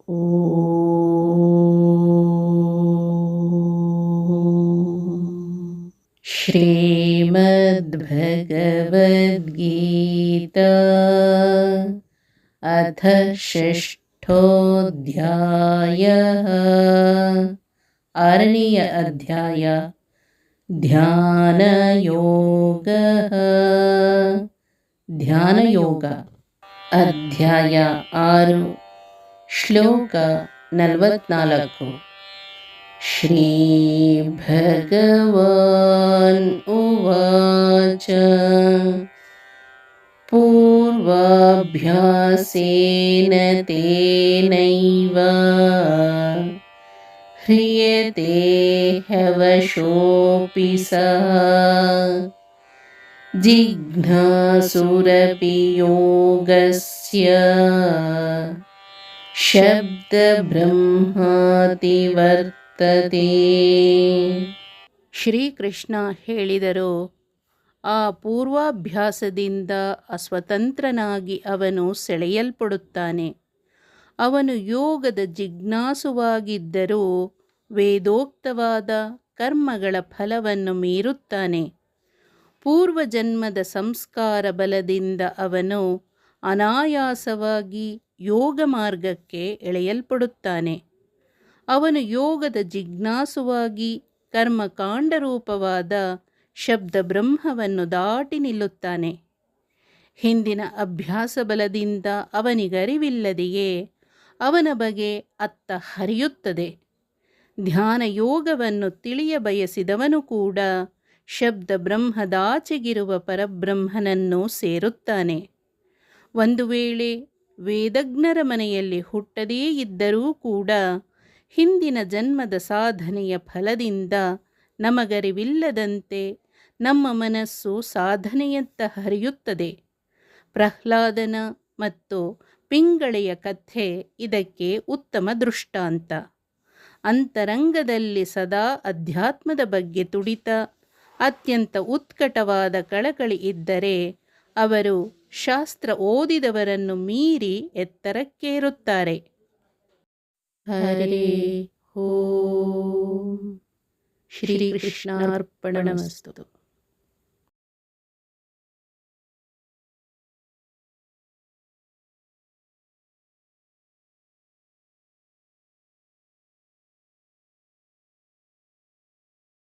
श्रीमद्भगवद्गीता अथ षष्ठोऽध्यायः। आरनेय अध्याय ध्यानयोगः। ಧ್ಯಾನಯೋಗ ಅಧ್ಯಾಯ 6 ಶ್ಲೋಕ 44. ಶ್ರೀ ಭಗವಾನ್ ಉವಾಚ ಪೂರ್ವಾಭ್ಯಾಸೇನ ತೇನೈವ ಹ್ರಿಯತೆ ಹವಶೋಪಿ ಸಃ ಜಿಘ್ನಾಸುರಪಿ ಯೋಗಸ್ಯ ಶಬ್ದಬ್ರಹ್ಮಾತಿ ವರ್ತತೆ. ಶ್ರೀಕೃಷ್ಣ ಹೇಳಿದರು, ಆ ಪೂರ್ವಾಭ್ಯಾಸದಿಂದ ಅಸ್ವತಂತ್ರನಾಗಿ ಅವನು ಸೆಳೆಯಲ್ಪಡುತ್ತಾನೆ. ಅವನು ಯೋಗದ ಜಿಜ್ಞಾಸುವಾಗಿದ್ದರೂ ವೇದೋಕ್ತವಾದ ಕರ್ಮಗಳ ಫಲವನ್ನು ಮೀರುತ್ತಾನೆ. ಪೂರ್ವಜನ್ಮದ ಸಂಸ್ಕಾರ ಬಲದಿಂದ ಅವನು ಅನಾಯಾಸವಾಗಿ ಯೋಗ ಮಾರ್ಗಕ್ಕೆ ಎಳೆಯಲ್ಪಡುತ್ತಾನೆ. ಅವನು ಯೋಗದ ಜಿಜ್ಞಾಸುವಾಗಿ ಕರ್ಮಕಾಂಡರೂಪವಾದ ಶಬ್ದ ಬ್ರಹ್ಮವನ್ನು ದಾಟಿ ನಿಲ್ಲುತ್ತಾನೆ. ಹಿಂದಿನ ಅಭ್ಯಾಸ ಬಲದಿಂದ ಅವನಿಗರಿವಿಲ್ಲದೆಯೇ ಅವನ ಬಗೆ ಅತ್ತ ಹರಿಯುತ್ತದೆ. ಧ್ಯಾನ ಯೋಗವನ್ನು ತಿಳಿಯ ಬಯಸಿದವನು ಕೂಡ ಶಬ್ದ ಬ್ರಹ್ಮದಾಚೆಗಿರುವ ಪರಬ್ರಹ್ಮನನ್ನು ಸೇರುತ್ತಾನೆ. ಒಂದು ವೇಳೆ ವೇದಜ್ಞರ ಮನೆಯಲ್ಲಿ ಹುಟ್ಟದೇ ಇದ್ದರೂ ಕೂಡ ಹಿಂದಿನ ಜನ್ಮದ ಸಾಧನೆಯ ಫಲದಿಂದ ನಮಗರಿವಿಲ್ಲದಂತೆ ನಮ್ಮ ಮನಸ್ಸು ಸಾಧನೆಯತ್ತ ಹರಿಯುತ್ತದೆ. ಪ್ರಹ್ಲಾದನ ಮತ್ತು ಪಿಂಗಳೆಯ ಕಥೆ ಇದಕ್ಕೆ ಉತ್ತಮ ದೃಷ್ಟಾಂತ. ಅಂತರಂಗದಲ್ಲಿ ಸದಾ ಅಧ್ಯಾತ್ಮದ ಬಗ್ಗೆ ತುಡಿತ, ಅತ್ಯಂತ ಉತ್ಕಟವಾದ ಕಳಕಳಿ ಇದ್ದರೆ ಅವರು ಶಾಸ್ತ್ರ ಓದಿದವರನ್ನು ಮೀರಿ ಎತ್ತರಕ್ಕೇರುತ್ತಾರೆ. ಹರೇ ಓಂ. ಶ್ರೀಕೃಷ್ಣಾರ್ಪಣಮಸ್ತು.